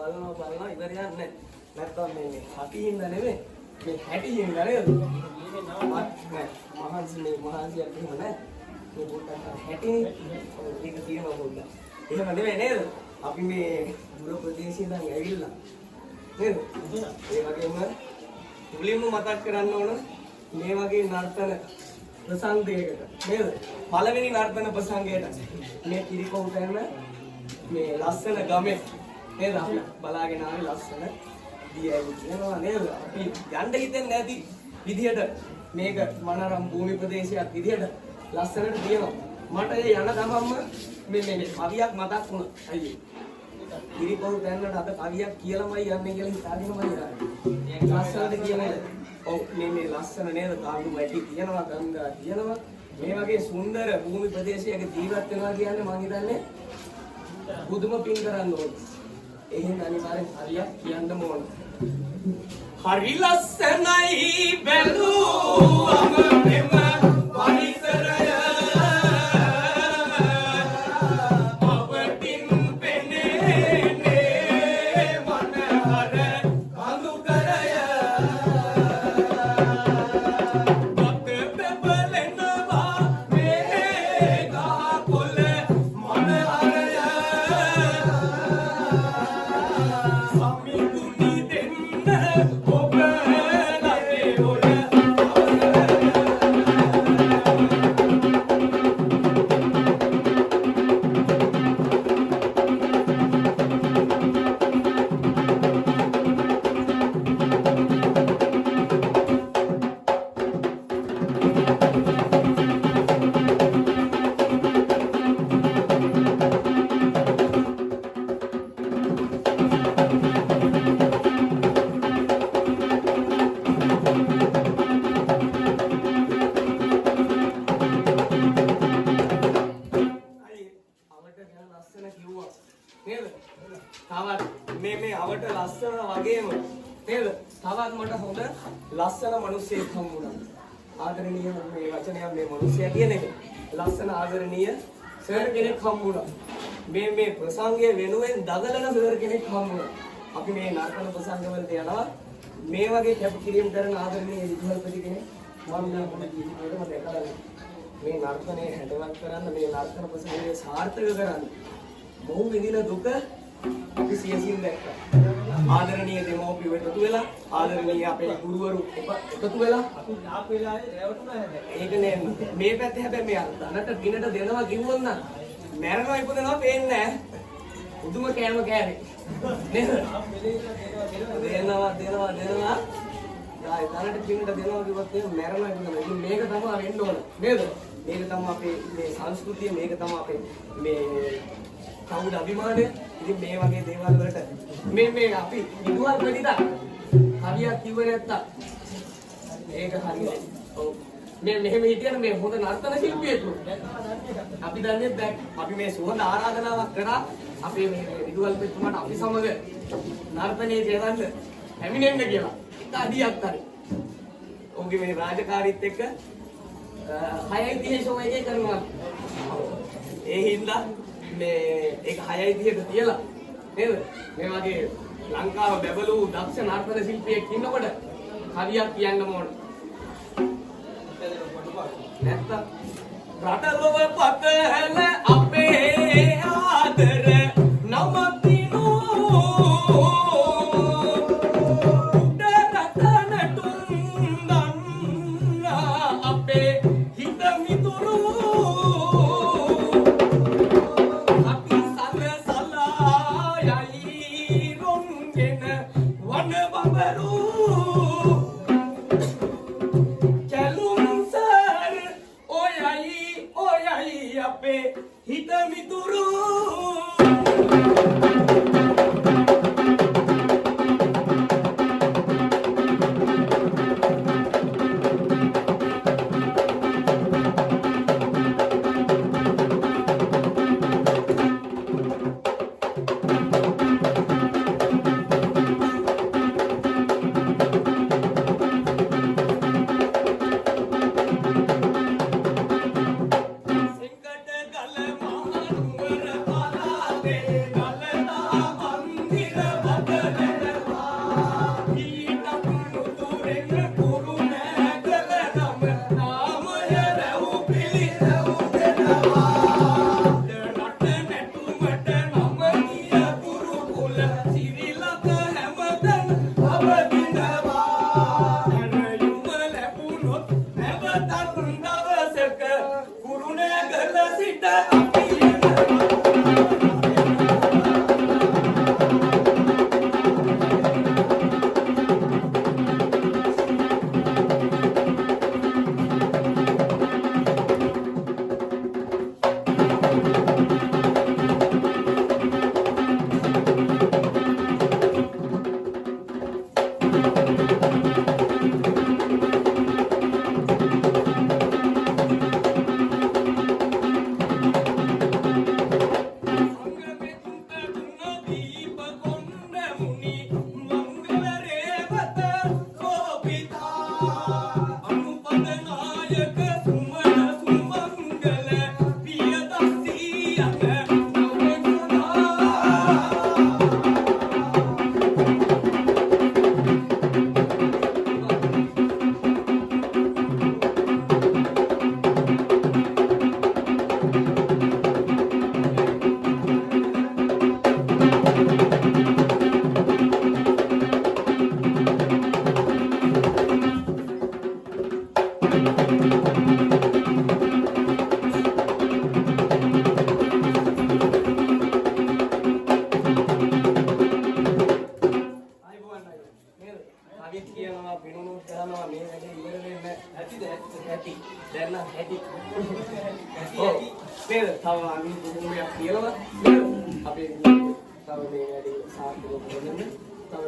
බලනවා ඉවරයක් නැහැ. නැත්තම් මේ හතියින්ද නෙමෙයි. මේ හැටියින්ද නේද? මහන්සියක් එහෙම නැහැ. මේ පොඩ්ඩක් හැටිනේ. ඒක තියෙනවා පොඩ්ඩක්. එහෙම නෙමෙයි නේද? අපි මේ දුර ප්‍රදේශයේ ඉඳන් ඇවිල්ලා නේද? ඒ වගේම මුලින්ම මතක් කරන්න ඕන මේ වගේ නර්තන ප්‍රසංගයකට නේද? පළවෙනි නර්තන ප්‍රසංගයට මේ කිරිකොව්ට යන මේ ලස්සන ගමේ නේද? අපි බලාගෙන ආවේ ලස්සන දියයි කියනවා නේද? අපි යන්න හිතෙන්නේ නැති විදියට මේක මනරම් භූමි ප්‍රදේශයක් විදියට ලස්සනට තියෙනවා. මට ඒ යන ගමන්ම මේ කවියක් මතක් වුණා. අයියේ. කිරිකොව්ට යනකොට අද කවියක් කියලාමයි යන්නේ කියලා හිතාගෙනමයි යන්නේ. ලස්සනට කියන්නේ ඔව් මේ ලස්සන නේද? කාඩු වැටි තියෙනවා, ගංගා තියෙනවා. මේ වගේ සුන්දර භූමි ප්‍රදේශයක ජීවත් වෙනවා කියන්නේ මම හිතන්නේ බුදුම පින් කරන්න ඕනේ. එහෙනම් අනිවාර්යෙන් හරියක් කියන්න ඕන. හරි ලස්සනයි බැලුවම මෙම පරිසරය ලස්සන මිනිස්සෙක් හම්බුණා. ආදරණීය මේ වචනයක් මේ මිනිස්සයා කියන එක. ලස්සන ආදරණීය සර් කෙනෙක් හම්බුණා. මේ ප්‍රසංගය වෙනුවෙන් දදලන සර් කෙනෙක් හම්බුණා. අපි මේ නර්තන ප්‍රසංගවලට යනවා. මේ වගේ කැපකිරීම කරන ආදරණීය විදුහල්පති කෙනෙක් මම මේ මොන ජීවිතේටම දැකලා මේ නර්තනයේ හැඩවත් කරන්න මේ නර්තන ප්‍රසංගය සාර්ථක කරන්න බොහෝ විඳින දුක අපි සියසින් දැක්කා. ආදරණීය දෙමව්පියෝ එකතු වෙලා ආදරණීය අපේ ගුරුවරු එකතු වෙලා අපි ආපු වෙලාවේ රැවටුණා හැබැයි. ඒක නේ මේ පැත්තේ හැබැයි මේ ධනට දිනට දෙනවා කිව්වොත් නම් මැරෙනවා ඉපදෙනවා පේන්නේ නැහැ. උදුම කෑම කෑවේ. නේද? දෙනවා. ආයි ධනට දිනට දෙනවා කිව්වොත් එහෙනම් මැරෙනවා ඉපදෙනවා. ඉතින් මේක තමයි වෙන්න ඕන. නේද? මේක තමයි අපේ මේ සංස්කෘතිය මේක තමයි අපේ මේ කවුද අභිමානය. ඉතින් මේ වගේ දේවල් වලට මේ අපි විදුහල් ප්‍රතිදා කවියක් කිව්වේ නැත්තම් ඒක හරියයි. ඔව් මේ මෙහෙම හිටියන මේ හොඳ නර්තන ශිල්පියෙක් අපි දන්නේ දැන් අපි මේ සුවඳ ආරාධනාවක් කරා අපේ මේ විදුහල් ප්‍රතිතුමාට අපි සමග නර්තනයේ ජයවන්න හැමිනෙන්න කියලා. ඒක අඩියක් හරි. ඔහුගේ මේ රාජකාරීත් එක්ක 6:30 ෂෝ එකේ කරනවා. ඒ හින්දා මේ ඒක 6:30ට තියලා නේද? මේ වගේ ලංකාව බැබළු දක්ෂ නර්තන ශිල්පියෙක් ඉන්නකොට කවියක් කියන්න ඕන. නැත්තම් රටලොව පතල අපේ ආදර නමතිනෝ හිත මිතුරු පෙනුනොත් කරනවා මේ වැඩේ ඉවර වෙන්නේ ඇතිද ඇති දැන් නම් ඇති නේද තව අනිත් දුමුයක් කියලා අපි තව මේ වැඩේ සාර්ථකව කරගන්න තව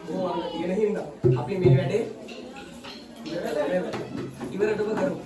බොහොම තියෙන හින්දා අපි මේ වැඩේ ඉවරටම කරමු